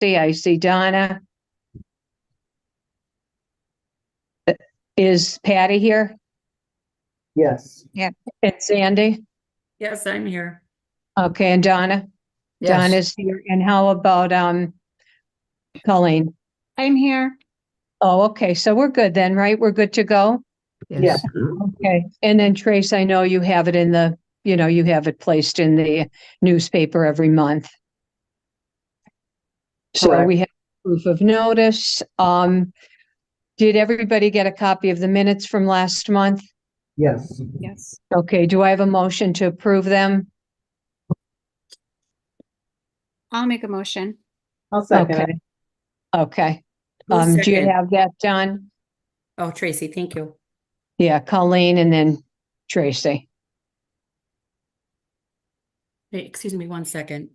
Tracy. I see Donna. Is Patty here? Yes. Yeah. And Sandy? Yes, I'm here. Okay, and Donna? Yes. Donna's here. And how about Colleen? I'm here. Oh, okay. So we're good then, right? We're good to go? Yes. Okay. And then Trace, I know you have it in the, you have it placed in the newspaper every month. So Correct. we have proof of notice. Did everybody get a copy of the minutes from last month? Yes. Yes. Okay, do I have a motion to approve them? I'll make a motion. I'll second Okay. it. Okay. Who's Do you second? have that done? Oh, Tracy, thank you. Yeah, Colleen and then Tracy. Hey, excuse me 1 second.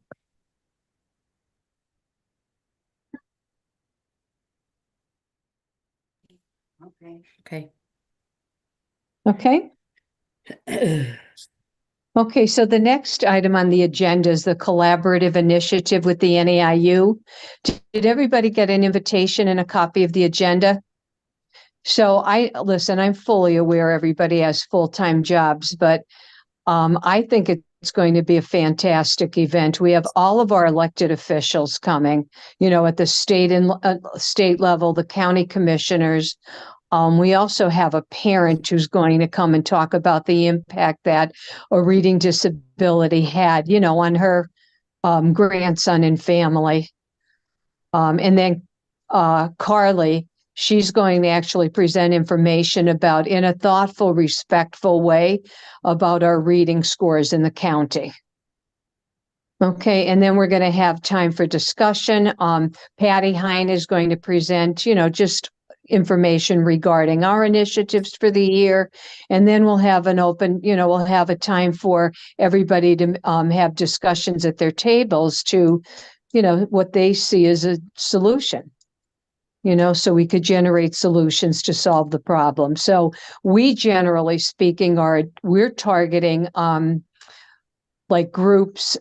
Okay. Okay. Okay, so the next item on the agenda is the collaborative initiative with the NEIU. Did everybody get an invitation and a copy of the agenda? So listen, I'm fully aware everybody has full-time jobs, but I think it's going to be a fantastic event. We have all of our elected officials coming, at the state and state level, the county commissioners. We also have a parent who's going to come and talk about the impact that a reading disability had, on her grandson and family. And then Carly, she's going to actually present information about, in a thoughtful, respectful way, about our reading scores in the county. Okay, and then we're going to have time for discussion. Patty Hine is going to present, just information regarding our initiatives for the year. And then we'll have an open, we'll have a time for everybody to have discussions at their tables to, what they see as a solution. So we could generate solutions to solve the problem. So we, generally speaking, we're targeting like groups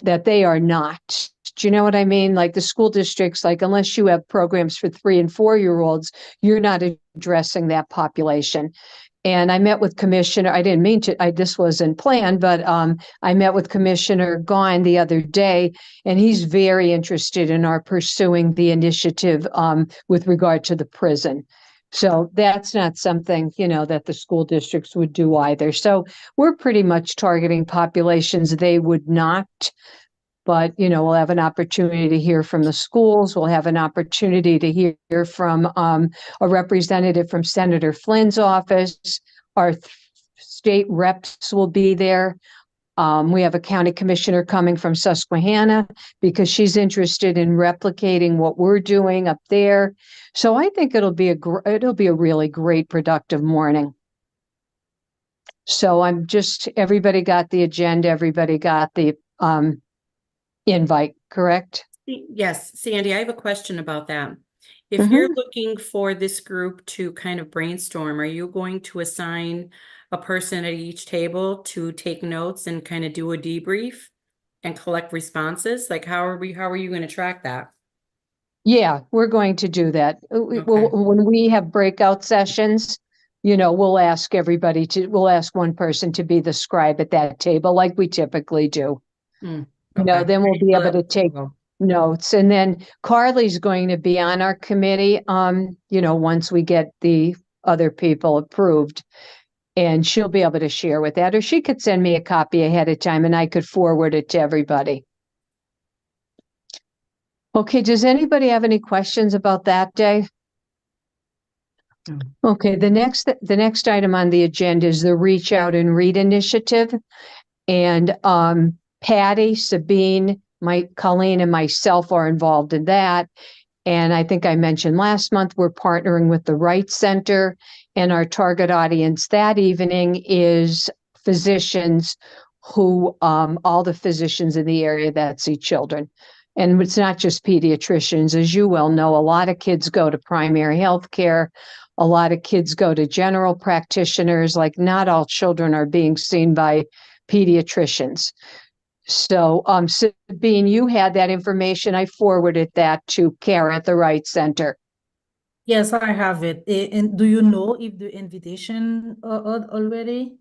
that they are not. Do you know what I mean? Like the school districts, like unless you have programs for 3 and 4-year-olds, you're not addressing that population. And I met with Commissioner, I didn't mean to, this wasn't planned, but I met with Commissioner Gahn the other day, and he's very interested in our pursuing the initiative with regard to the prison. So that's not something, that the school districts would do either. So we're pretty much targeting populations they would not. But, we'll have an opportunity to hear from the schools. We'll have an opportunity to hear from a representative from Senator Flynn's office. Our state reps will be there. We have a county commissioner coming from Susquehanna because she's interested in replicating what we're doing up there. So I think it'll be a really great, productive morning. So everybody got the agenda, everybody got the invite, correct? Yes, Sandy, I have a question about that. If you're looking for this group to kind of brainstorm, are you going to assign a person at each table to take notes and kind of do a debrief and collect responses? Like how are you going to track that? Yeah, we're going to do that. Okay. When we have breakout sessions, we'll ask one person to be the scribe at that table like we typically do. Okay. Then we'll be able to take Well, notes. And then Carly's going to be on our committee, once we get the other people approved. And she'll be able to share with that, or she could send me a copy ahead of time and I could forward it to everybody. Okay, does anybody have any questions about that day? No. Okay, the next item on the agenda is the Reach Out and Read initiative. And Patty, Sabine, Colleen, and myself are involved in that. And I think I mentioned last month, we're partnering with the Wright Center, and our target audience that evening is physicians who, all the physicians in the area that see children. And it's not just pediatricians. As you well know, a lot of kids go to primary health care. A lot of kids go to general practitioners. Like not all children are being seen by pediatricians. So, Sabine, you had that information. I forwarded that to Kara at the Right Center. Yes, I have it. And do you know if the invitation already?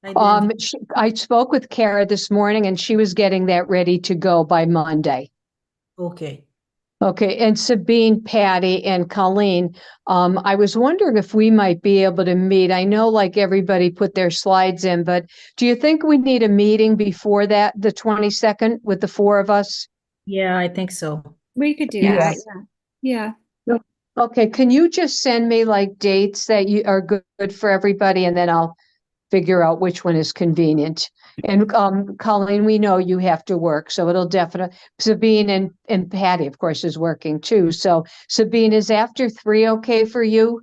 I spoke with Kara this morning and she was getting that ready to go by Monday. Okay. Okay, and Sabine, Patty, and Colleen, I was wondering if we might be able to meet. I know like everybody put their slides in, but do you think we need a meeting before that, the 22nd, with the four of us? Yeah, I think so. We could do Yes. that. Yeah. Okay, can you just send me like dates that you are good for everybody, and then I'll figure out which one is convenient. And Colleen, we know you have to work, so it'll definitely, Sabine and Patty, of course, is working too. So Sabine, is after 3 okay for you?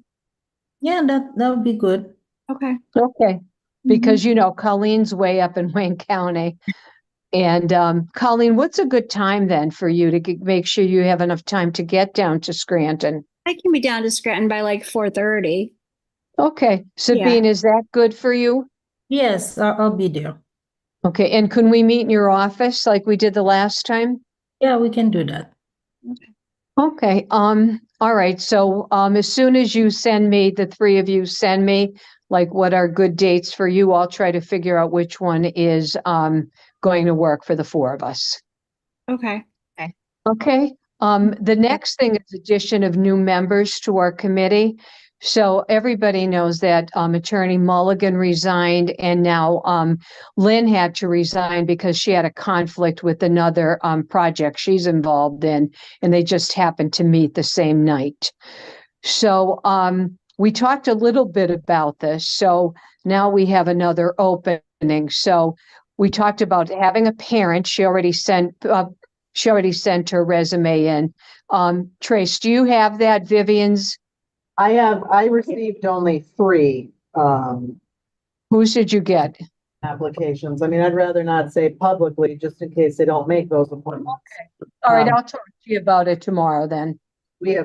Yeah, that would be good. Okay. Okay, because you know Colleen's way up in Wayne County. And Colleen, what's a good time then for you to make sure you have enough time to get down to Scranton? I can be down to Scranton by like 4:30. Okay, Sabine, is that good for you? Yes, I'll be there. Okay, and can we meet in your office like we did the last time? Yeah, we can do that. Okay, all right, so, as soon as you send me, the three of you send me, like, what are good dates for you, I'll try to figure out which one is, going to work for the four of us. Okay. Okay, the next thing is addition of new members to our committee. So everybody knows that, Attorney Mulligan resigned and now, Lynn had to resign because she had a conflict with another, project she's involved in, and they just happened to meet the same night. So, we talked a little bit about this. So now we have another opening. So we talked about having a parent. She already sent her resume in. Trace, do you have that, Vivian's? I received only 3, Whose did you get? applications. I mean, I'd rather not say publicly, just in case they don't make those appointments. All right, Um, I'll talk to you about it tomorrow then. We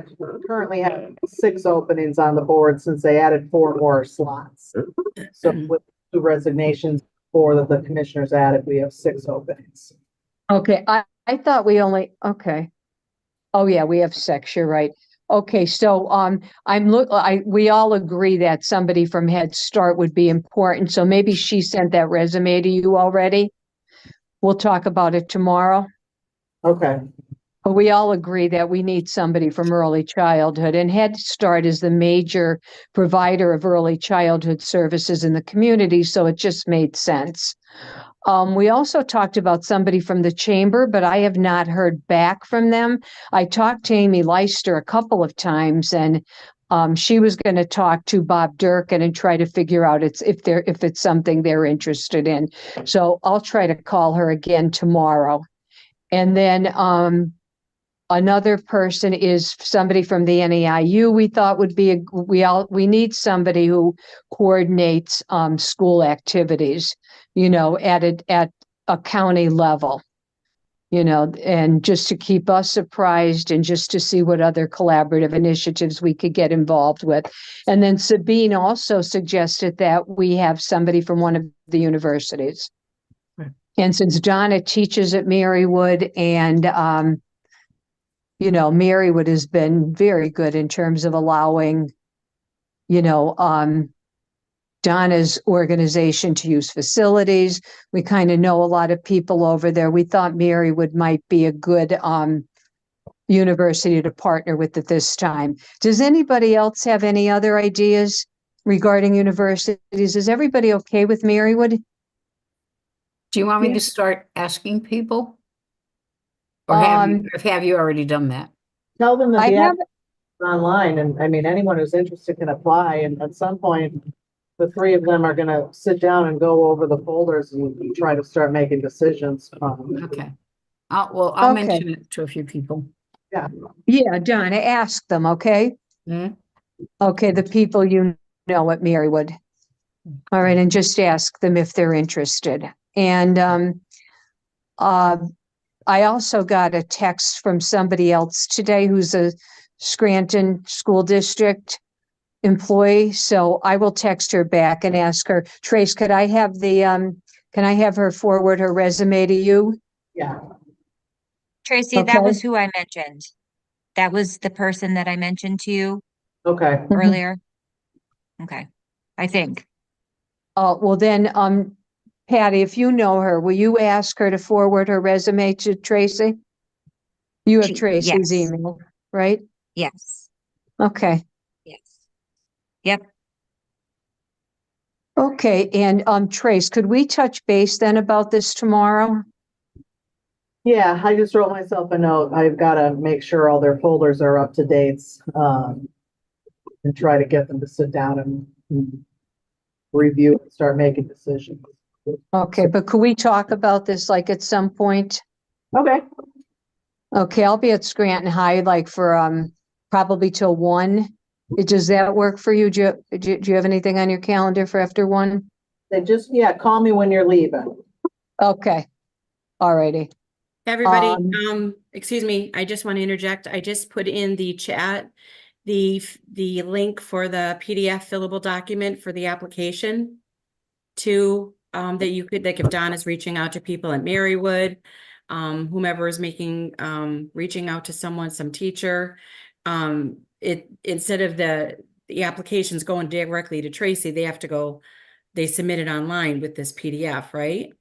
currently have 6 openings on the board since they added 4 more slots. So with 2 resignations, 4 that the commissioners added, we have 6 openings. Okay, I thought we only, okay. Oh, yeah, we have 6, you're right. Okay, so, we all agree that somebody from Head Start would be important, so maybe she sent that resume to you already? We'll talk about it tomorrow. Okay, But we all agree that we need somebody from early childhood, and Head Start is the major provider of early childhood services in the community, so it just made sense. We also talked about somebody from the chamber, but I have not heard back from them. I talked to Amy Leister a couple of times, and she was going to talk to Bob Durkin and try to figure out if it's something they're interested in. So I'll try to call her again tomorrow. And then another person is somebody from the NEIU. We thought would be we need somebody who coordinates school activities, at a county level, and just to keep us apprised and just to see what other collaborative initiatives we could get involved with. And then Sabine also suggested that we have somebody from one of the universities. Right. And since Donna teaches at Marywood and Marywood has been very good in terms of allowing, Donna's organization to use facilities. We kind of know a lot of people over there. We thought Marywood might be a good university to partner with at this time. Does anybody else have any other ideas regarding universities? Is everybody okay with Marywood? Do you want me Yeah. to start asking people? Or have you already done that? tell them that I the have, app is online, and I mean, anyone who's interested can apply, and at some point, the 3 of them are gonna sit down and go over the folders and try to start making decisions. Okay. I'll Okay. mention it to a few people. yeah, Donna, ask them, okay? Hmm? Okay, the people at Marywood. All right, and just ask them if they're interested. And I also got a text from somebody else today who's a Scranton School District employee. So I will text her back and ask her, Trace, can I have her forward her resume to you? Yeah, Tracy, that Okay. was who I mentioned. That was the person that I mentioned to you okay. Mhm. earlier. Okay, I think. Oh, well then, Patty, if you know her, will you ask her to forward her resume to Tracy? You have Tracy's Yes, email, right? yes, Okay. yes. Yep, Okay, and Trace, could we touch base then about this tomorrow? Yeah, I just wrote myself a note. I've got to make sure all their folders are up to dates, and try to get them to sit down and review and start making decisions. Okay, but could we talk about this like at some point? Okay, Okay, I'll be at Scranton High like for probably till 1. Does that work for you? Do you have anything on your calendar for after 1? they just, yeah, call me when you're leaving. Okay, alrighty. Everybody, Um, excuse me, I just want to interject. I just put in the chat the link for the PDF fillable document for the application to that you could, like if Don is reaching out to people at Marywood, whomever is making reaching out to someone, some teacher, it instead of the applications going directly to Tracy, they submit it online with this PDF, right?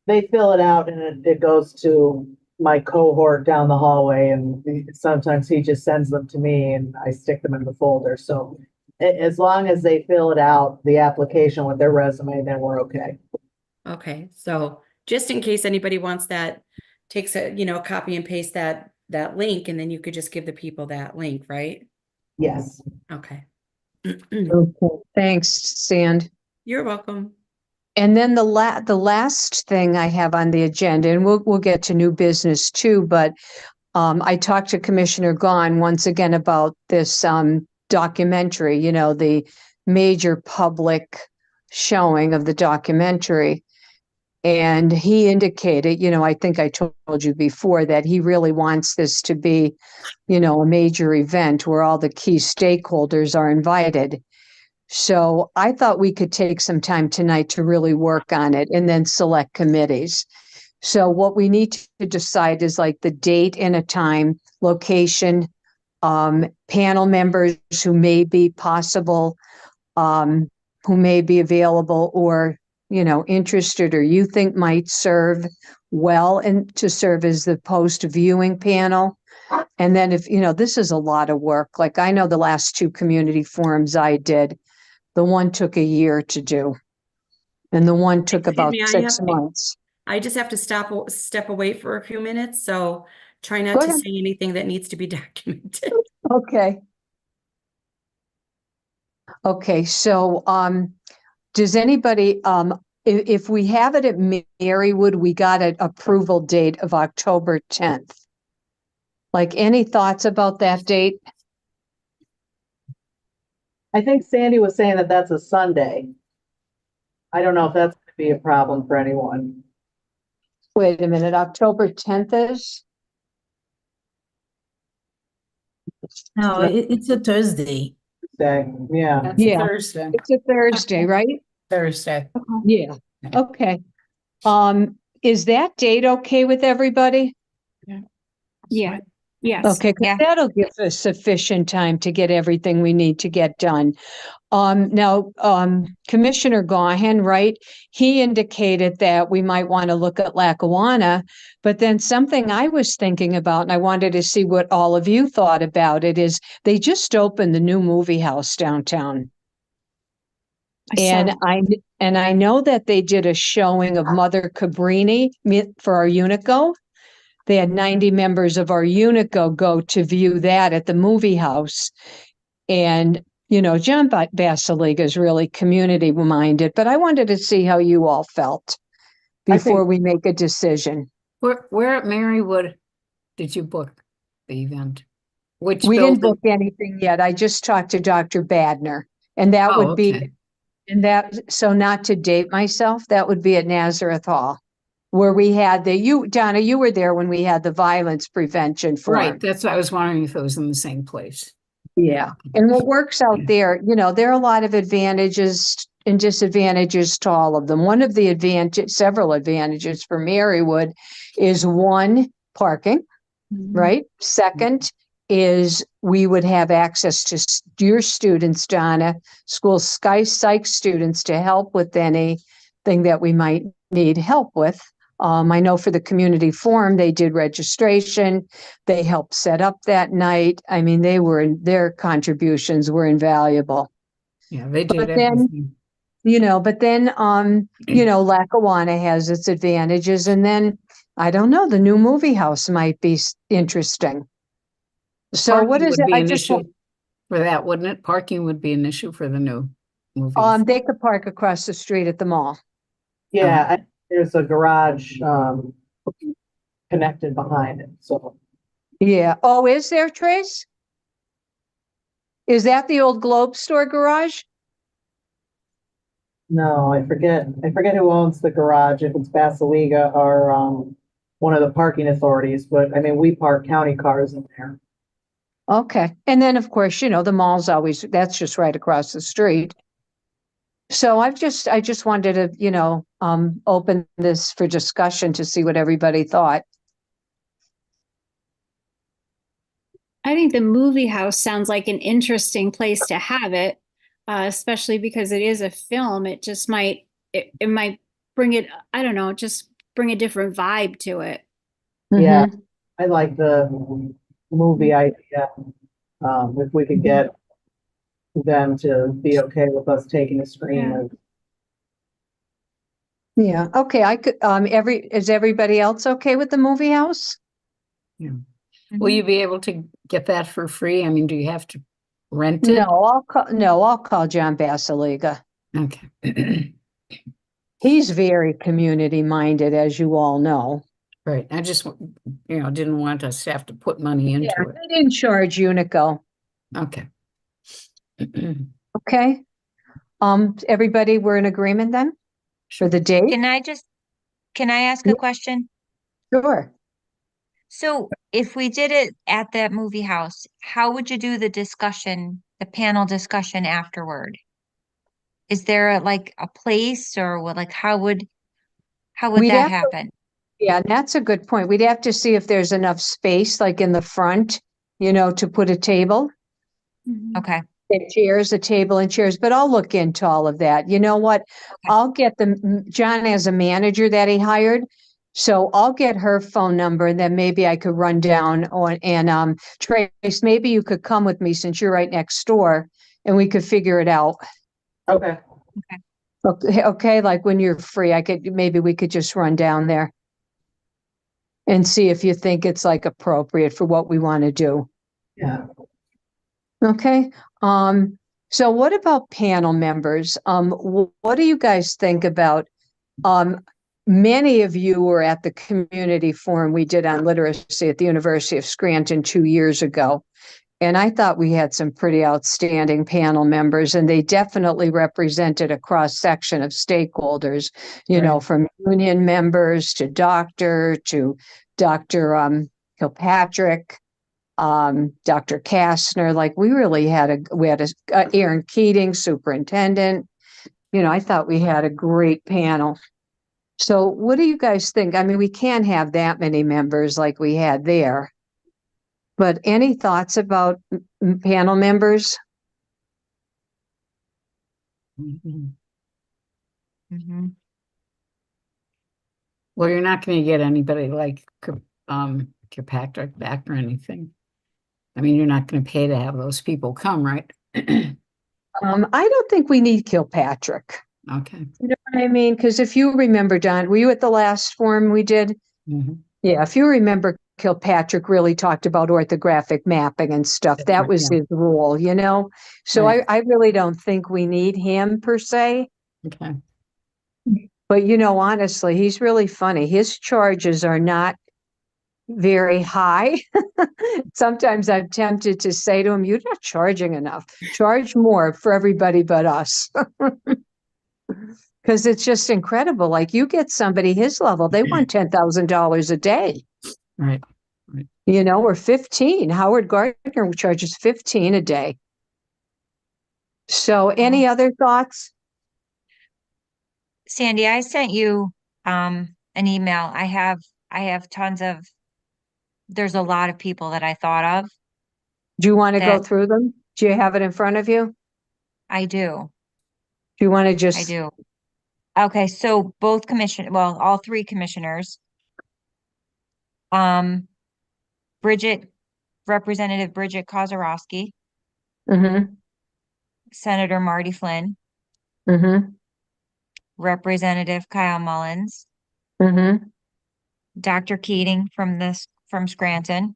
They fill it out and it goes to my cohort down the hallway, and sometimes he just sends them to me and I stick them in the folder. So as long as they fill it out, the application with their resume, then we're okay. Okay, so just in case anybody wants that, takes a, copy and paste that link, and then you could just give the people that link, right? Yes. Okay. okay, thanks, Sand. You're welcome. And then the last thing I have on the agenda, and we'll get to new business too, but I talked to Commissioner Gahn once again about this documentary, the major public showing of the documentary. And he indicated, I think I told you before that he really wants this to be, a major event where all the key stakeholders are invited. So I thought we could take some time tonight to really work on it and then select committees. So what we need to decide is like the date and a time, location, panel members who may be possible, who may be available or, interested or you think might serve well and to serve as the post viewing panel. And then if, this is a lot of work. Like I know the last 2 community forums I did, the one took a year to do. And the one took Excuse about me, 6 months. I just have to step away for a few minutes, so try not Go to ahead. say anything that needs to be documented. Okay. Okay, so does anybody if we have it at Marywood, we got an approval date of October 10th. Like any thoughts about that date? I think Sandy was saying that that's a Sunday. I don't know if that's going to be a problem for anyone. Wait a minute, October 10th is? No, it's a Thursday. Say, yeah. That's Yeah. Thursday. It's a Thursday, right? Thursday. Yeah, okay. Is that date okay with everybody? Yeah. Yes. Okay, 'cause Yeah. that'll give us sufficient time to get everything we need to get done. Now, Commissioner Gahan, right? He indicated that we might want to look at Lackawanna, but then something I was thinking about, and I wanted to see what all of you thought about it, is they just opened the new movie house downtown. I saw And that. I know that they did a showing of Mother Cabrini for our Unico. They had 90 members of our Unico go to view that at the movie house. And, John Basiliga is really community minded, but I wanted to see how you all felt before we make a decision. Where at Marywood did you book the event? Which We didn't building? book anything yet. I just talked to Dr. Badner, and that Oh, would be, okay. so not to date myself, that would be at Nazareth Hall, where we had Donna, you were there when we had the violence prevention forum. Right, that's what I was wondering if it was in the same place. Yeah. And what works out there, there are a lot of advantages and disadvantages to all of them. One of the several advantages for Marywood is one, parking, right? Second is we would have access to your students, Donna, school psych students, to help with anything that we might need help with. I know for the community forum, they did registration. They helped set up that night. I mean, their contributions were invaluable. Yeah, they did But then, everything. Lackawanna has its advantages. And then, I don't know, the new movie house might be interesting. So what Parking is would it? be I an just issue for that, wouldn't it? Parking would be an issue for the new movies. they could park across the street at the mall. Yeah, there's a garage, connected behind it, so. Yeah. Oh, is there, Trace? Is that the old Globe Store garage? No, I forget who owns the garage, if it's Basiliga or, one of the parking authorities, but I mean, we park county cars in there. Okay. And then, of course, the mall's that's just right across the street. So I just wanted to, open this for discussion to see what everybody thought. I think the movie house sounds like an interesting place to have it, especially because it is a film. It just might, it might bring it, I don't know, just bring a different vibe to it. Yeah. Mhm. I like the movie idea. If we could get them to be okay with us taking a screen Yeah. of. Yeah. Okay. I could, is everybody else okay with the movie house? Will you be able to get that for free? I mean, do you have to rent it? No, I'll call John Basiliga. Okay. He's very community minded, as you all know. Right. I just, didn't want us to have to put money into it. They didn't charge Unico. Okay. Okay. Everybody, we're in agreement then for the date? Can I ask a question? Sure. So if we did it at that movie house, how would you do the panel discussion afterward? Is there a place or how would We'd that have to- happen? Yeah, and that's a good point. We'd have to see if there's enough space, like in the front, to put a table. Okay. A table and chairs, but I'll look into all of that. You know what? I'll get John has a manager that he hired. So I'll get her phone number and then maybe I could run down and Trace, maybe you could come with me since you're right next door and we could figure it out. Okay. Okay, like when you're free, maybe we could just run down there and see if you think it's appropriate for what we want to do. Yeah. Okay. So what about panel members? What do you guys think about, many of you were at the community forum we did on literacy at the University of Scranton 2 years ago. And I thought we had some pretty outstanding panel members, and they definitely represented a cross section of stakeholders, Right. from union members to Dr. Kilpatrick, Dr. Kastner. We really had Aaron Keating, superintendent. I thought we had a great panel. So what do you guys think? I mean, we can't have that many members like we had there. But any thoughts about panel members? Mhm. Mm-hmm. Well, you're not going to get anybody like Kirkpatrick back or anything. I mean, you're not going to pay to have those people come, right? I don't think we need Kilpatrick. Okay. You know what I mean? Because if you remember, Don, were you at the last forum we did? Mhm. Yeah, if you remember, Kilpatrick really talked about orthographic mapping and stuff. That's That right, was yeah. his role, So Right. I really don't think we need him per se. Okay. But honestly, he's really funny. His charges are not very high. Sometimes I'm tempted to say to him, "You're not charging enough. Charge more for everybody but us." Because it's just incredible. Like you get somebody his level, they want $10,000 a day. Right. Or 15. Howard Gardner charges 15 a day. So any other thoughts? Sandy, I sent you an email. I have tons of, there's a lot of people that I thought of. Do you want to go That- through them? Do you have it in front of you? I do. Do you want to I just, do. Okay, so all three commissioners. Um, Representative Bridget Kozarowski, mm-hmm, Senator Marty Flynn, mm-hmm, Representative Kyle Mullins, mm-hmm, Dr. Keating from Scranton,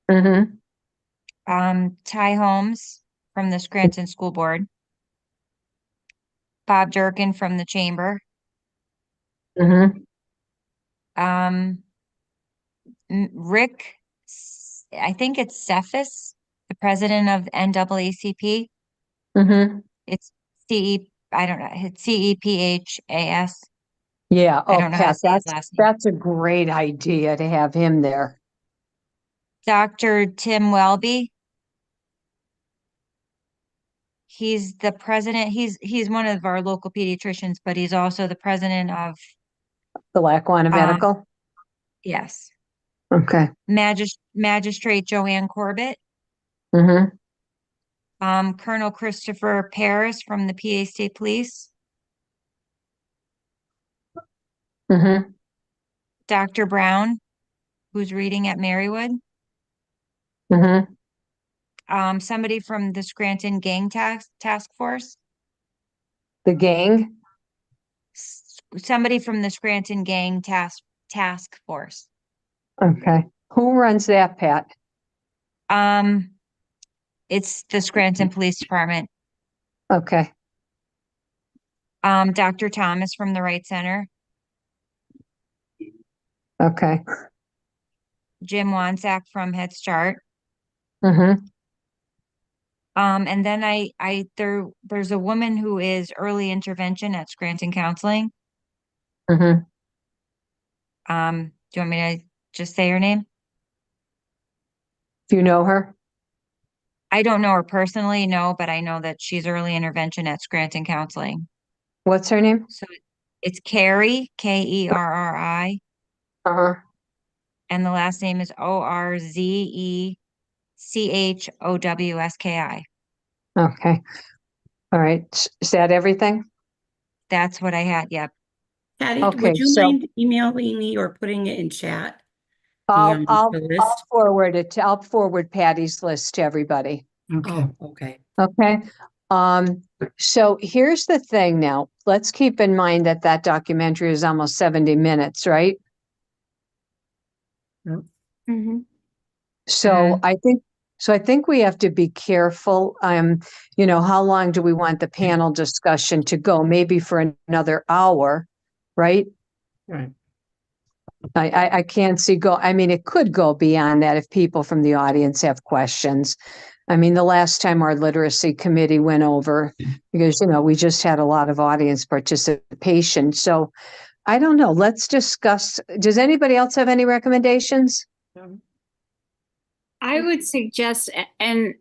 mm-hmm, Ty Holmes from the Scranton School Board, Bob Durkin from the Chamber, mm-hmm, um, I think it's Cephas, the president of NAACP. mm-hmm. It's I don't know, it's CEPHAS. Yeah. I Oh, don't know how to Pat, say his last name. that's a great idea to have him there. Dr. Tim Welby. He's the president. He's one of our local pediatricians, but he's also the president of, The Lackawanna um, Medical. yes, Okay. Magistrate Joanne Corbett, Mm-hmm, Colonel Christopher Paris from the PA State Police, mm-hmm, Dr. Brown, who's reading at Marywood, mm-hmm. somebody from the Scranton Gang Task Force, The gang. somebody from the Scranton Gang Task Force. Okay. Who runs that, Pat? Um, it's the Scranton Police Department. Okay. Dr. Thomas from the Wright Center, Okay. Jim Wansack from Head Start. Mm-hmm, And then there's a woman who is early intervention at Scranton Counseling. mm-hmm. Do you want me to just say her name? Do you know her? I don't know her personally, no, but I know that she's early intervention at Scranton Counseling. What's her name? So it's Carrie, Kerri, Uh-huh. and the last name is Orzechowski. Okay. All right. Is that everything? That's what I had. Yep. Patty, Okay, would you so- mind emailing me or putting it in chat? I'll The list? forward it I'll forward Patty's list to everybody. Okay. Oh, okay. Okay. So here's the thing now. Let's keep in mind that that documentary is almost 70 minutes, right? Mm-hmm. So I think we have to be careful. How long do we want the panel discussion to go? Maybe for another hour, right? Right. I can't see it could go beyond that if people from the audience have questions. I mean, the last time our literacy committee went over, because, we just had a lot of audience participation. So I don't know. Let's discuss. Does anybody else have any recommendations? I would suggest, and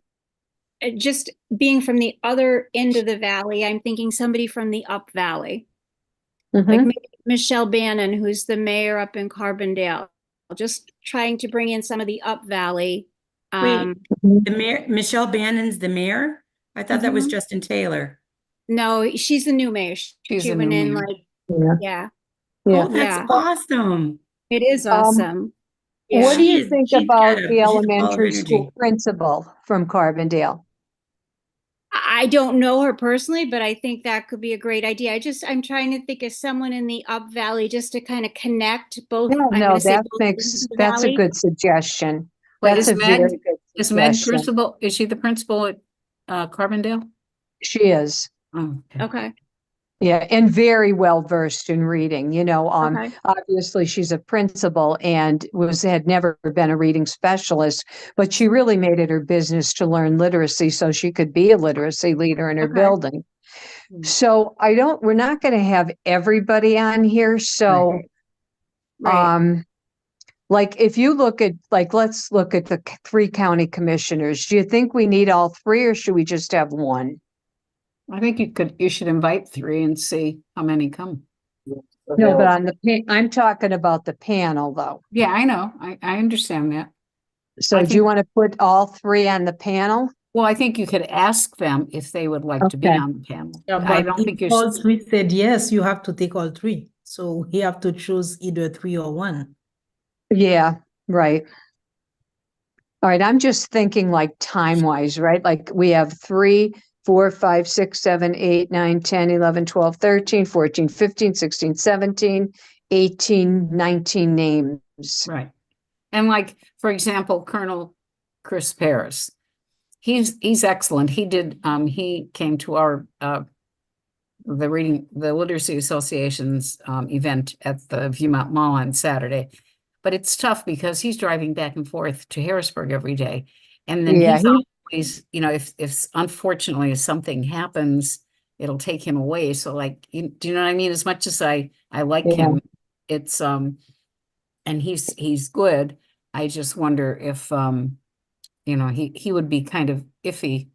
just being from the other end of the valley, I'm thinking somebody from the Up Valley, like Mhm. maybe Michelle Bannon, who's the mayor up in Carbondale, just trying to bring in some of the Up Valley. Wait. The mayor, Michelle Bannon's the mayor? I thought that was Mhm. Justin Taylor. No, she's the new mayor. She's She the went new in mayor. like, Yeah. yeah, Yeah. Oh, that's Yeah. awesome. it is awesome. What do She you is- think she's about got a- the she's full of elementary school energy. principal from Carbondale? I don't know her personally, but I think that could be a great idea. I'm trying to think of someone in the Up Valley just to kind of connect both. Yeah, I'm no, gonna say that both ends makes, of the that's a valley. good suggestion. Wait, That's is a very Meg, good is Meg suggestion. principal, is she the principal at Carbondale? She is. Oh, okay. Okay, Yeah, and very well versed in reading, okay, obviously she's a principal and had never been a reading specialist, but she really made it her business to learn literacy so she could be a literacy leader in her Okay. building. Mm. So we're not going to have everybody on here. So, right. like if you look at, let's look at the three county commissioners. Do you think we need all three or should we just have one? I think you should invite 3 and see how many come. No, but available. on the, I'm talking about the panel though. Yeah, I know. I understand that. So I do you think- want to put all three on the panel? Well, I think you could ask them if they would like to be Okay. on the panel. Yeah, I but don't if think you're, all three said yes, you have to take all three. So you have to choose either 3 or 1. Yeah, right. All right, I'm just thinking like time-wise, right? Like we have 3, 4, 5, 6, 7, 8, 9, 10, 11, 12, 13, 14, 15, 16, 17, 18, 19 names. right. And like, for example, Colonel Chris Paris, he's excellent. He came to our, the Literacy Association's, event at the Viewmont Mall on Saturday. But it's tough because he's driving back and forth to Harrisburg every day. And then Yeah, he's always, if unfortunately if something happens, it'll take him away. So like, do you know what I mean? As much as I like Yeah. him, it's, and he's good. I just wonder if, he would be kind of iffy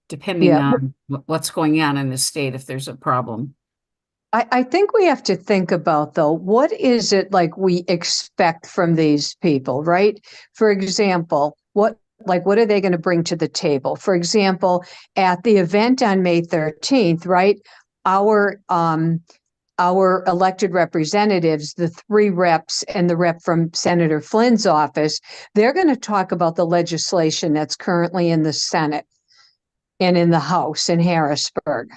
depending Yeah. on what's going on in the state if there's a problem. I think we have to think about though, what is it like we expect from these people, right? For example, what are they going to bring to the table? For example, at the event on May 13th, right? Our elected representatives, the 3 reps and the rep from Senator Flynn's office, they're going to talk about the legislation that's currently in the Senate and in the House in Harrisburg.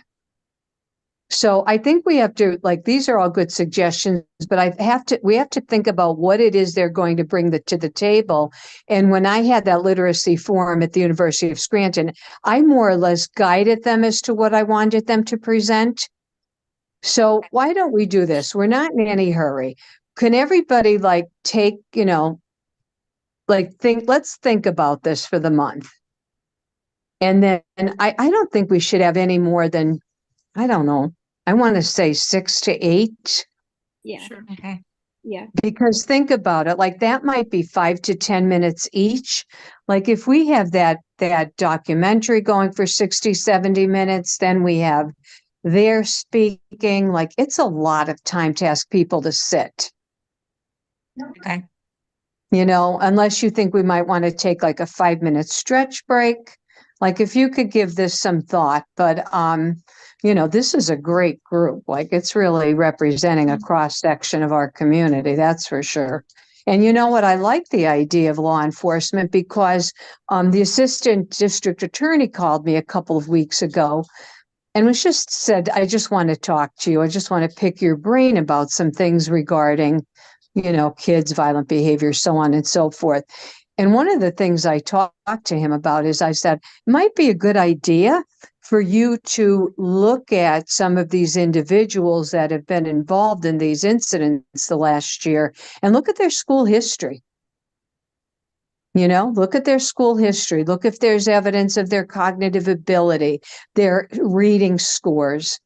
So I think we have to, like, these are all good suggestions, but we have to think about what it is they're going to bring to the table. And when I had that literacy forum at the University of Scranton, I more or less guided them as to what I wanted them to present. So why don't we do this? We're not in any hurry. Can everybody like take, let's think about this for the month. And then I don't think we should have any more than, I don't know, I want to say 6 to 8, Yeah, Sure. Okay. yeah. because think about it, like that might be 5 to 10 minutes each. Like if we have that documentary going for 60, 70 minutes, then we have their speaking, like it's a lot of time to ask people to sit. Okay. Unless you think we might want to take like a 5-minute stretch break. Like if you could give this some thought, but this is a great group. Like it's really representing a cross section of our community, that's for sure. And you know what? I like the idea of law enforcement because the assistant district attorney called me a couple of weeks ago and was just said, I just want to talk to you. I just want to pick your brain about some things regarding, kids, violent behavior, so on and so forth. And one of the things I talked to him about is I said, it might be a good idea for you to look at some of these individuals that have been involved in these incidents the last year and look at their school history. Look at their school history. Look if there's evidence of their cognitive ability, their reading scores.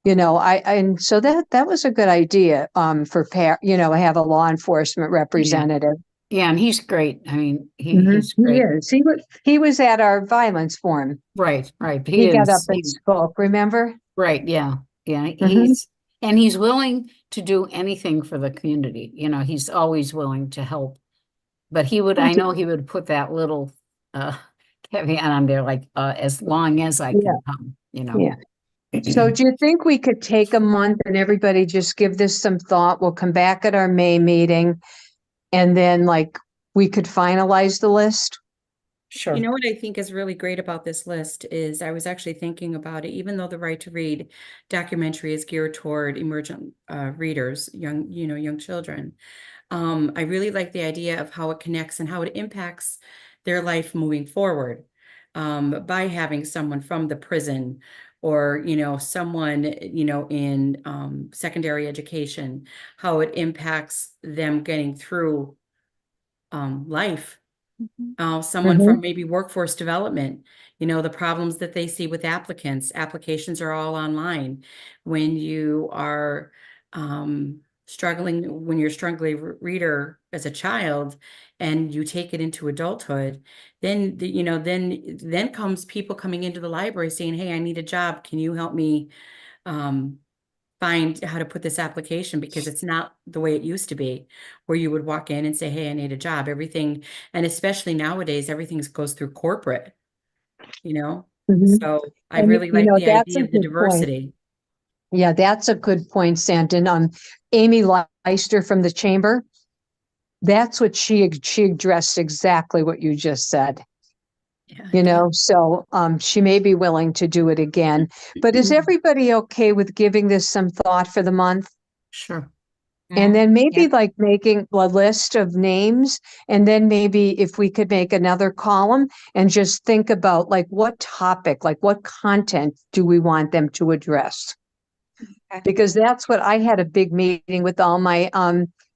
And so that was a good idea for have a law enforcement representative. Yeah, and he's great. I mean, he's He great. is. He was at our violence forum. Right. He got up and spoke, remember? Right, yeah, yeah. Mhm. He's willing to do anything for the community. He's always willing to help. But I know he would put that little caveat on there, like as long as I can come, Yeah. So do you think we could take a month and everybody just give this some thought? We'll come back at our May meeting and then we could finalize the list? Sure. You know what I think is really great about this list is I was actually thinking about it, even though the Right to Read documentary is geared toward emergent readers, young children. I really like the idea of how it connects and how it impacts their life moving forward, by having someone from the prison or, someone, in secondary education, how it impacts them getting through life. Someone from maybe workforce development, the problems that they see with applicants. Applications are all online. When you are when you're a struggling reader as a child and you take it into adulthood, then then comes people coming into the library saying, hey, I need a job. Can you help me find how to put this application because it's not the way it used to be, where you would walk in and say, hey, I need a job. Everything, and especially nowadays, everything goes through corporate, you know? Mhm. So I And, really like the that's a idea of the good point. diversity. Yeah, that's a good point, Santon. Amy Leister from the chamber, that's what she addressed exactly what you just said. Yeah, So she may be willing to do it again. But is everybody okay with giving this some thought for the month? Sure. And then maybe Yeah. like making a list of names, and then maybe if we could make another column and just think about like what topic, like what content do we want them to address? Okay. Because that's what I had a big meeting with all my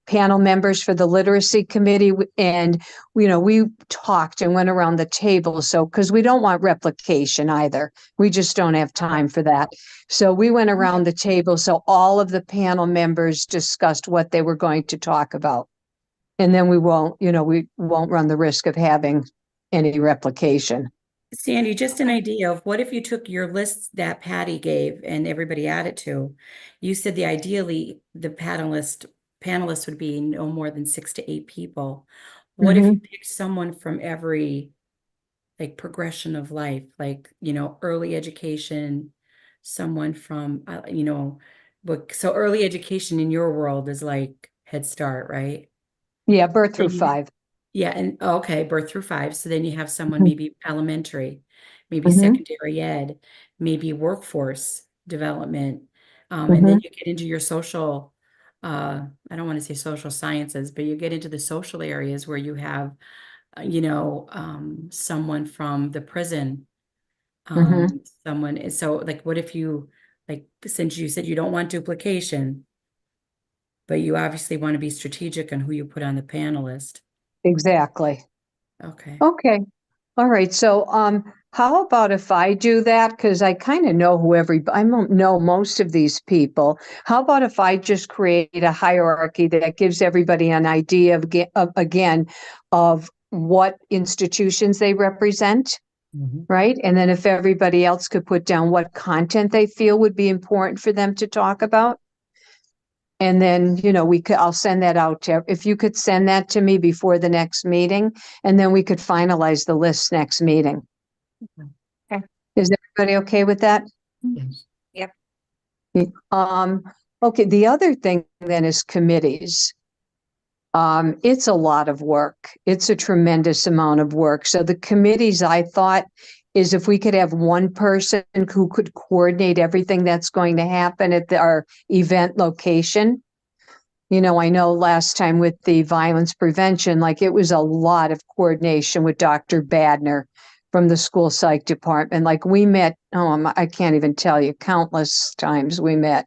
panel members for the literacy committee, and we talked and went around the table. So because we don't want replication either, we just don't have time for that. So we went around the table. So all of the panel members discussed what they were going to talk about, and then we won't run the risk of having any replication. Sandy, just an idea of what if you took your lists that Patty gave and everybody added to, you said ideally the panelists would be no more than 6 to 8 people. What if you picked someone from every like progression of life, like, early education, someone from, so early education in your world is like Head Start, right? Yeah, birth through Then you 5. Yeah, and okay, birth through 5. So then you have someone Mhm. maybe elementary, maybe Mhm. secondary ed, maybe workforce development. And then you get into your social, I don't want to say social sciences, but you get into the social areas where you have, someone from the prison, so like, what if you, like, since you said you don't want duplication, but you obviously want to be strategic on who you put on the panelist. Exactly. Okay. Okay. All right. So, how about if I do that? Because I kind of know I don't know most of these people. How about if I just create a hierarchy that gives everybody an idea again, of what institutions they represent, right? And then if everybody else could put down what content they feel would be important for them to talk about. And then, I'll send that out if you could send that to me before the next meeting, and then we could finalize the list next meeting. Okay. Is everybody okay with that? Yes. Yep. Okay, the other thing then is committees. It's a lot of work. It's a tremendous amount of work. So the committees, I thought, is if we could have one person who could coordinate everything that's going to happen at our event location. I know last time with the violence prevention, like it was a lot of coordination with Dr. Badner from the school psych department. Like we met, I can't even tell you, countless times we met.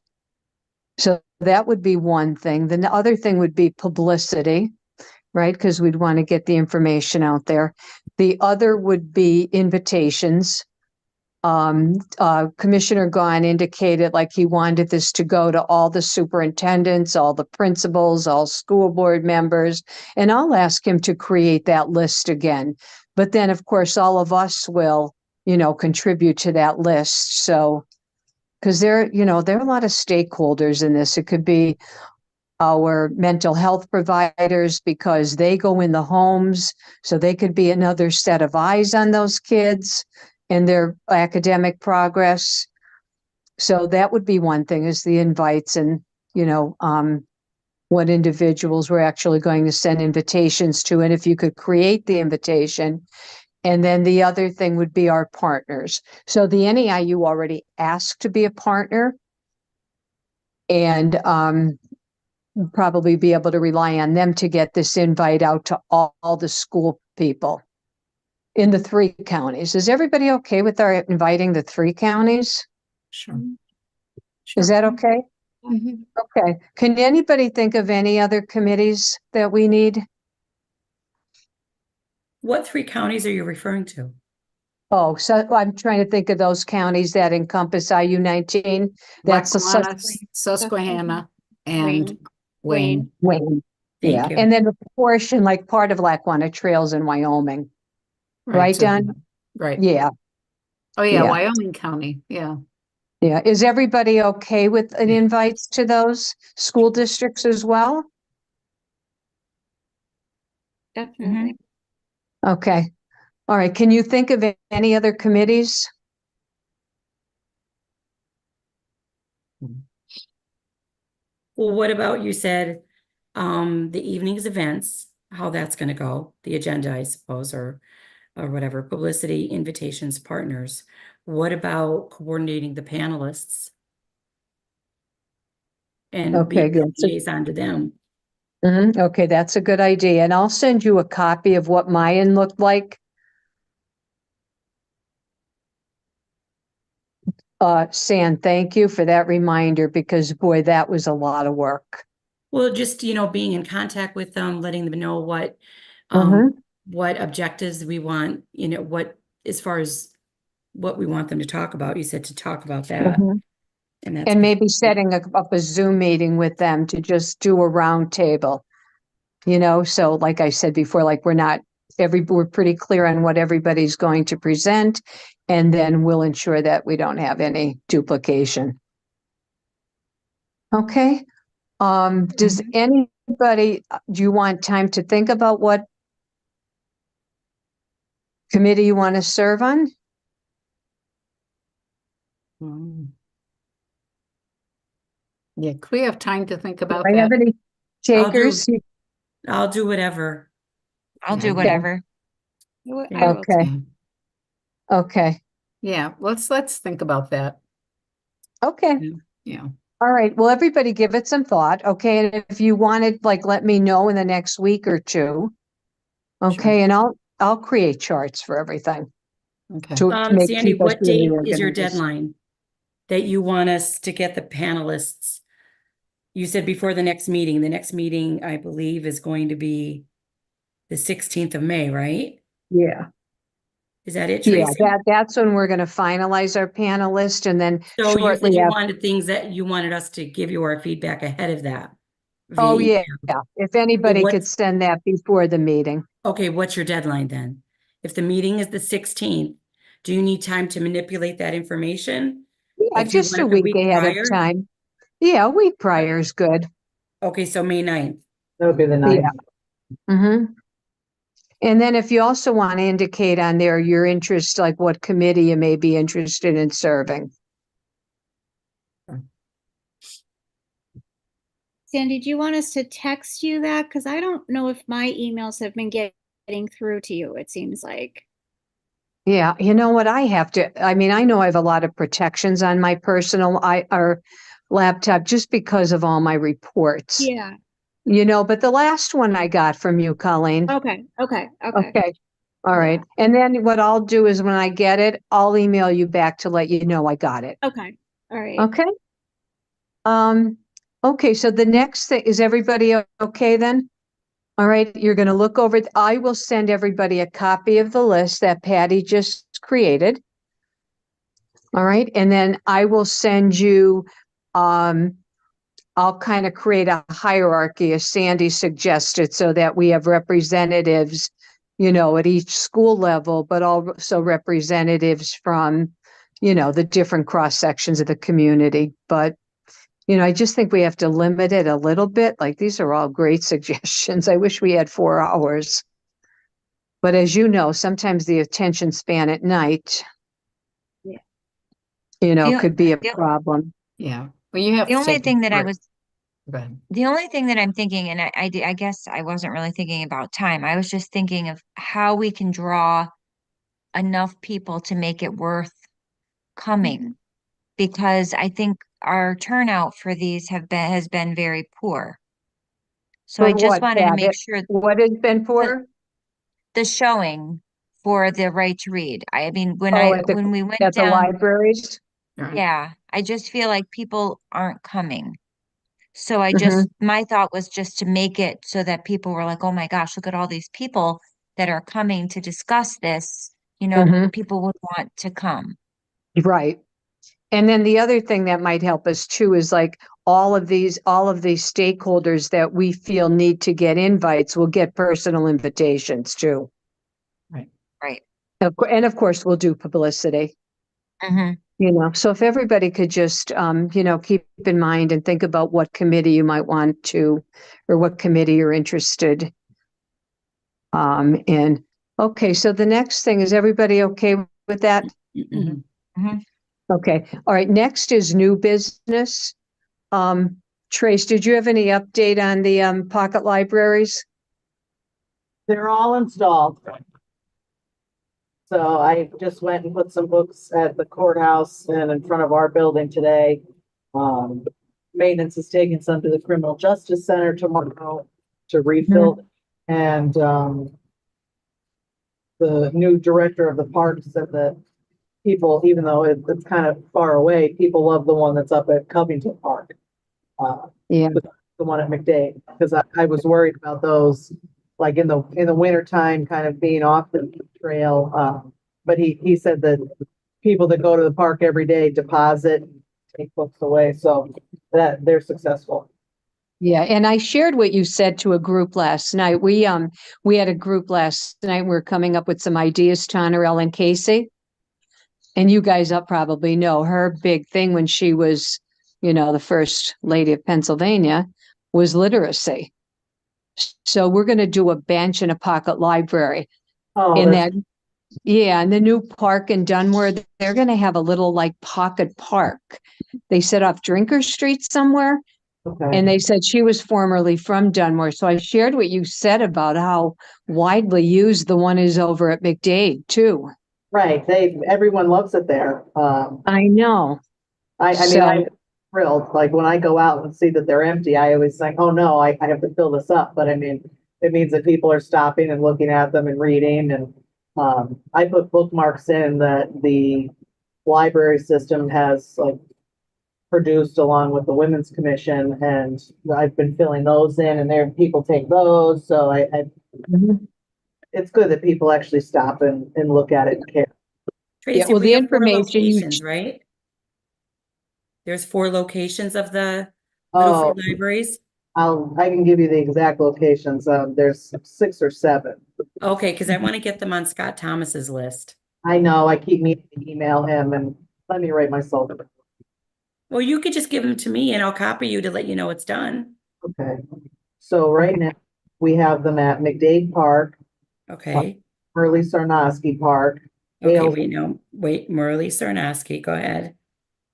So that would be one thing. Then the other thing would be publicity, right? Because we'd want to get the information out there. The other would be invitations. Commissioner Gahn indicated like he wanted this to go to all the superintendents, all the principals, all school board members, and I'll ask him to create that list again. But then, of course, all of us will, contribute to that list. So, because there are a lot of stakeholders in this. It could be our mental health providers because they go in the homes, so they could be another set of eyes on those kids and their academic progress. So that would be one thing is the invites and, what individuals we're actually going to send invitations to. And if you could create the invitation. And then the other thing would be our partners. So the NEIU already asked to be a partner. And probably be able to rely on them to get this invite out to all the school people in the 3 counties. Is everybody okay with our inviting the 3 counties? Sure. Is that okay? Mhm. Okay. Can anybody think of any other committees that we need? What 3 counties are you referring to? Oh, so I'm trying to think of those counties that encompass IU-19. That's Lackawanna, Susquehanna, and Wayne. Wayne. Thank Yeah. you. And then the portion, like part of Lackawanna Trails in Wyoming. Right, so, Don? right. Yeah. Oh, yeah, Yeah. Wyoming County, yeah. Yeah, is everybody okay with an invites to those school districts as well? Definitely. Okay, all right, can you think of any other committees? Well, what about, you said, the evening's events, how that's gonna go, the agenda, I suppose, or whatever, publicity, invitations, partners. What about coordinating the panelists? And Okay, being a good. liaison to them? Okay, that's a good idea, and I'll send you a copy of what mine looked like. San, thank you for that reminder, because boy, that was a lot of work. Well, just, being in contact with them, letting them know Mhm. what objectives we want, what, as far as what we want them to talk about. You said to talk about that. Mhm. And that's And maybe good. setting up a Zoom meeting with them to just do a round table. So like I said before, like we're pretty clear on what everybody's going to present, and then we'll ensure that we don't have any duplication. Okay, does anybody, do you want time to think about what committee you want to serve on? Yeah, could we have time to think about Do I have that? any takers? I'll do whatever. I'll do Okay. whatever. I will. Okay, Yeah. okay, Yeah, let's think about that. okay. Yeah. All right, well, everybody give it some thought, okay? And if you wanted, like, let me know in the next week or two. Okay, and I'll create charts for everything Okay. to make, Sandy, keep us what really date is your organized. deadline that you want us to get the panelists? You said before the next meeting. The next meeting, I believe, is going to be the 16th of May, right? Yeah, Is that it, yeah, Tracy? that's when we're gonna finalize our panelist, and then So you shortly said you after. wanted things that you wanted us to give you our feedback ahead of that. Oh, via yeah, email. if anybody could what's- send that before the meeting. Okay, what's your deadline then? If the meeting is the 16th, do you need time to manipulate that information? Yeah, If you just want a it the week week ahead of prior? time. Yeah, a week prior is good. Okay, so May 9th. That would be the ninth. Mm-hmm. And then if you also want to indicate on there your interest, like what committee you may be interested in serving. Sandy, do you want us to text you that? Because I don't know if my emails have been getting through to you, it seems like. Yeah, you know what, I mean, I know I have a lot of protections on my personal or laptop just because of all my reports. Yeah. But the last one I got from you, Colleen. Okay. Okay. Okay. All right. And then what I'll do is when I get it, I'll email you back to let you know I got it. Okay. All right. Okay. Okay, so the next thing, is everybody okay then? All right, you're going to look over, I will send everybody a copy of the list that Patty just created. All right, and then I will send you, I'll kind of create a hierarchy as Sandy suggested so that we have representatives, at each school level, but also representatives from, the different cross sections of the community. But I just think we have to limit it a little bit. Like, these are all great suggestions. I wish we had 4 hours. But as you know, sometimes the attention span at night, Yeah. could be a The- problem. Yeah. Well, you have The to only take a thing that break. Go ahead. the only thing that I'm thinking, and I guess I wasn't really thinking about time. I was just thinking of how we can draw enough people to make it worth coming, because I think our turnout for these has been very poor. So I For just what, wanted to Pat? make sure What has been for? the showing for the right to read. I mean, Oh, when we went at the down, libraries? All right. yeah, I just feel like people aren't coming. So Mhm. my thought was just to make it so that people were like, oh my gosh, look at all these people that are coming to discuss this. Mhm. People would want to come. Right. And then the other thing that might help us too is like all of these stakeholders that we feel need to get invites will get personal invitations too. Right. Right. And of course, we'll do publicity. Mhm. So if everybody could just, keep in mind and think about what committee you might want to, or what committee you're interested in. Okay, so the next thing, is everybody okay with that? Mhm. Okay, all right, next is new business. Trace, did you have any update on the pocket libraries? They're all installed. So I just went and put some books at the courthouse and in front of our building today. Maintenance is taking some to the Criminal Justice Center tomorrow to refill. And, the new director of the park said that people, even though it's kind of far away, people love the one that's up at Covington Park. Yeah. The one at McDade, because I was worried about those, like in the winter time, kind of being off the trail. But he said that people that go to the park every day deposit, take books away, so that they're successful. Yeah, and I shared what you said to a group last night. We had a group last night. We are coming up with some ideas to honor Ellen Casey. And you guys up probably know her big thing when she was, the first lady of Pennsylvania was literacy. So we're going to do a bench in a pocket library. Oh, In that's that, yeah, in the new park in Dunmore, they're going to have a little like pocket park. They set off Drinker Street somewhere. okay. And they said she was formerly from Dunmore. So I shared what you said about how widely used the one is over at McDade too. Right, everyone loves it there. I know. I mean, So- I'm thrilled, like when I go out and see that they're empty, I always think, oh no, I have to fill this up, but I mean, it means that people are stopping and looking at them and reading, and, I put bookmarks in that the library system has like produced along with the Women's Commission, and I've been filling those in, and there, people take those, so Mhm. it's good that people actually stop and look at it and care. Tracy, well, we the have 4 information you- locations, right? There's 4 locations of the little Oh, free libraries. I can give you the exact locations. There's 6 or 7. Okay, because I want to get them on Scott Thomas's list. I know, I keep meaning to email him, and let me write myself. Well, you could just give them to me and I'll copy you to let you know it's done. Okay. So right now, we have them at McDade Park, Okay. Early Sarnosky Park, Okay, Ailes- wait, Merle Sarnaski, go ahead.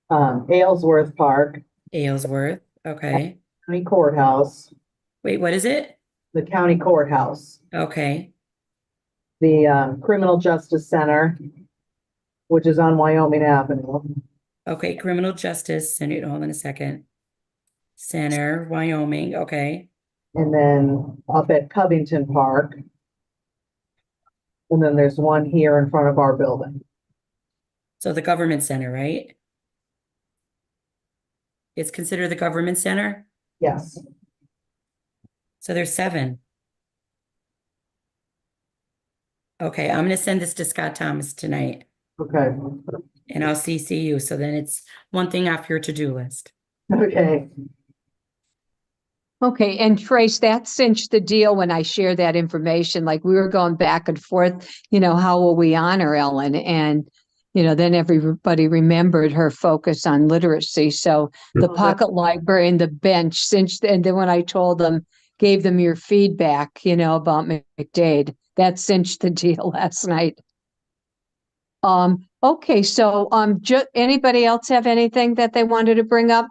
Aylesworth Park, Aylesworth, okay. County Courthouse, Wait, what is it? the County Courthouse, Okay, the Criminal Justice Center, which is on Wyoming Avenue, okay, Criminal Justice Center, hold on a second. Center, Wyoming, okay. and then up at Covington Park. And then there's one here in front of our building. So the government center, right? It's considered the government center? Yes. So there's 7. Okay, I'm gonna send this to Scott Thomas tonight Okay. and I'll CC you. So then it's one thing off your to-do list. Okay. Okay, and Trace, that cinched the deal when I shared that information. Like we were going back and forth, how will we honor Ellen? And, then everybody remembered her focus on literacy. So the Oh, pocket library and the bench cinched, and then when I told them, gave them your feedback, about McDade, that cinched the deal last night. Okay, so anybody else have anything that they wanted to bring up?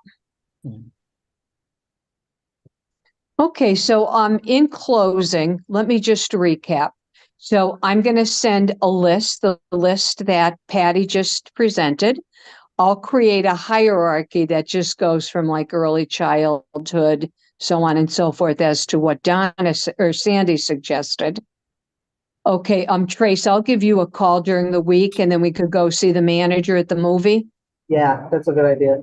Okay, so in closing, let me just recap. So I'm going to send a list, the list that Patty just presented. I'll create a hierarchy that just goes from like early childhood, so on and so forth, as to what Donna or Sandy suggested. Okay, Trace, I'll give you a call during the week and then we could go see the manager at the movie. Yeah, that's a good idea.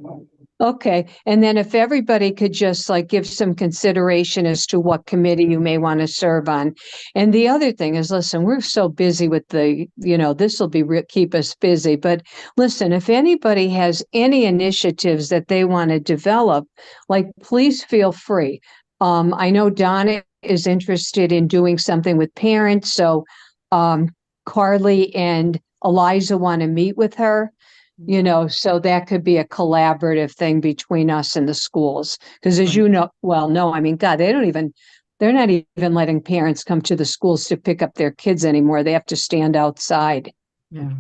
Okay, and then if everybody could just like give some consideration as to what committee you may want to serve on. And the other thing is, listen, we're so busy with this will be keep us busy. But listen, if anybody has any initiatives that they want to develop, like please feel free. I know Donna is interested in doing something with parents, so Carly and Eliza want to meet with her. you know, so that could be a collaborative thing between us and the schools. Because as Right. you know, well, no, I mean, God, they're not even letting parents come to the schools to pick up their kids anymore. They have to stand outside. Yeah,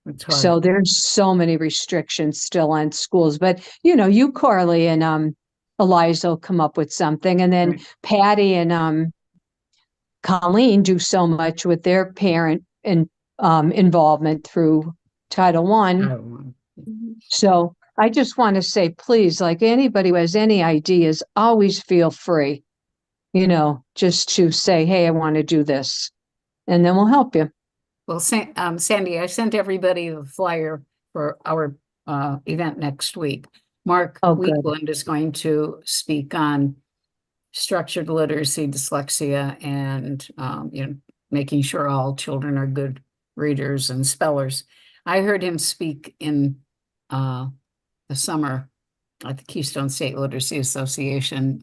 it's So hard. there's so many restrictions still on schools, but you know, you, Carly, and Eliza will come up with something, and then Right. Patty and Colleen do so much with their parent and involvement through Title One. So I just want to say, please, like anybody who has any ideas, always feel free, you know, just to say, hey, I want to do this, and then we'll help you. Well, Sandy, I sent everybody the flyer for our event next week. Mark Oh, good. Weekland is going to speak on structured literacy, dyslexia, and you know, making sure all children are good readers and spellers. I heard him speak in the summer at the Keystone State Literacy Association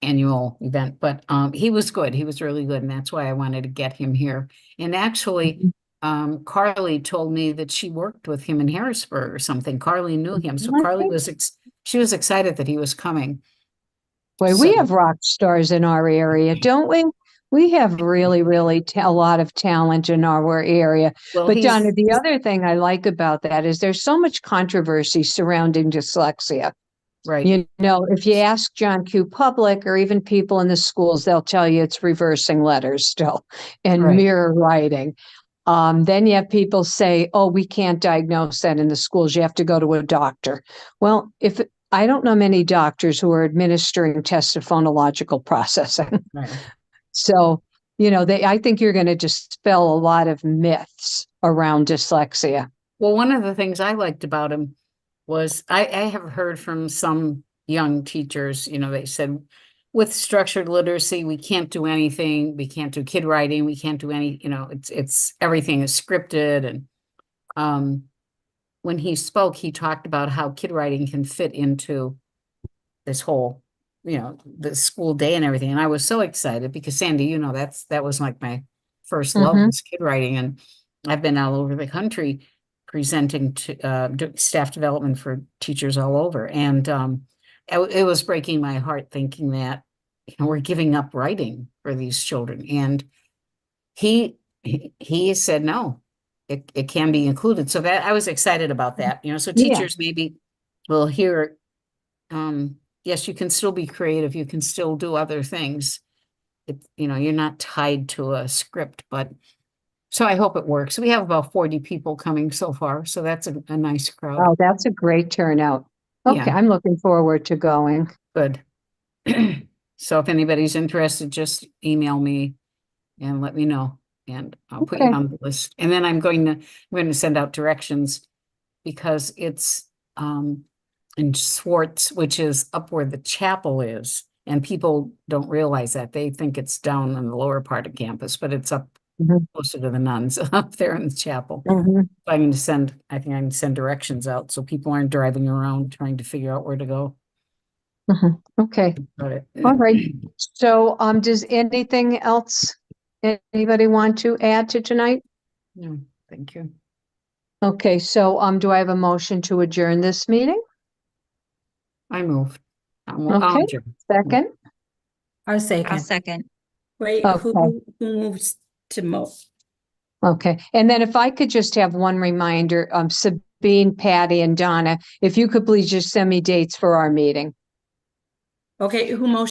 annual event, but he was good. He was really good, and that's why I wanted to get him here. And actually, Carly told me that she worked with him in Harrisburg or something. Carly knew him, so Carly was she was excited that he was coming. Boy, So, we have rock stars in our area, don't we? We have really, really a lot of talent in our area. well, But he's Donna, the other thing I like about that is there's so much controversy surrounding dyslexia. right. You know, if you ask John Q. Public or even people in the schools, they'll tell you it's reversing letters still and Right. mirror writing. Then you have people say, oh, we can't diagnose that in the schools. You have to go to a doctor. Well, if I don't know many doctors who are administering tests of phonological processing. Right. So, you know, I think you're going to dispel a lot of myths around dyslexia. Well, one of the things I liked about him was I have heard from some young teachers, you know, they said with structured literacy, we can't do anything. We can't do kid writing. We can't do any, you know, it's everything is scripted. And when he spoke, he talked about how kid writing can fit into this whole, you know, the school day and everything. And I was so excited because Sandy, you know, that was like my first love was kid writing. And I've been all over the country presenting to staff development for teachers all over. And it was breaking my heart thinking that, you know, we're giving up writing for these children. And he said, no, it can be included. So that I was excited about that, you know, so Yeah. teachers maybe will hear, yes, you can still be creative. You can still do other things. You know, you're not tied to a script, but so I hope it works. We have about 40 people coming so far, so that's a nice crowd. Oh, that's a great turnout. Okay, Yeah. I'm looking forward to going. Good. So if anybody's interested, just email me and let me know, and I'll put you Okay. on the list. And then I'm going to send out directions because it's in Swartz, which is up where the chapel is, and people don't realize that. They think it's down in the lower part of campus, but it's up Mhm. closer to the nuns up there in the chapel. Mhm. I think I can send directions out so people aren't driving around trying to figure out where to go. Mhm. Okay. But All right. So, does anything else anybody want to add to tonight? No, thank you. Okay, so, do I have a motion to adjourn this meeting? I moved. Okay. Second? I'll I'll second. second. Wait, Okay. who moves to mo? Okay, and then if I could just have one reminder, Sabine, Patty, and Donna, if you could please just send me dates for our meeting. Okay, who motioned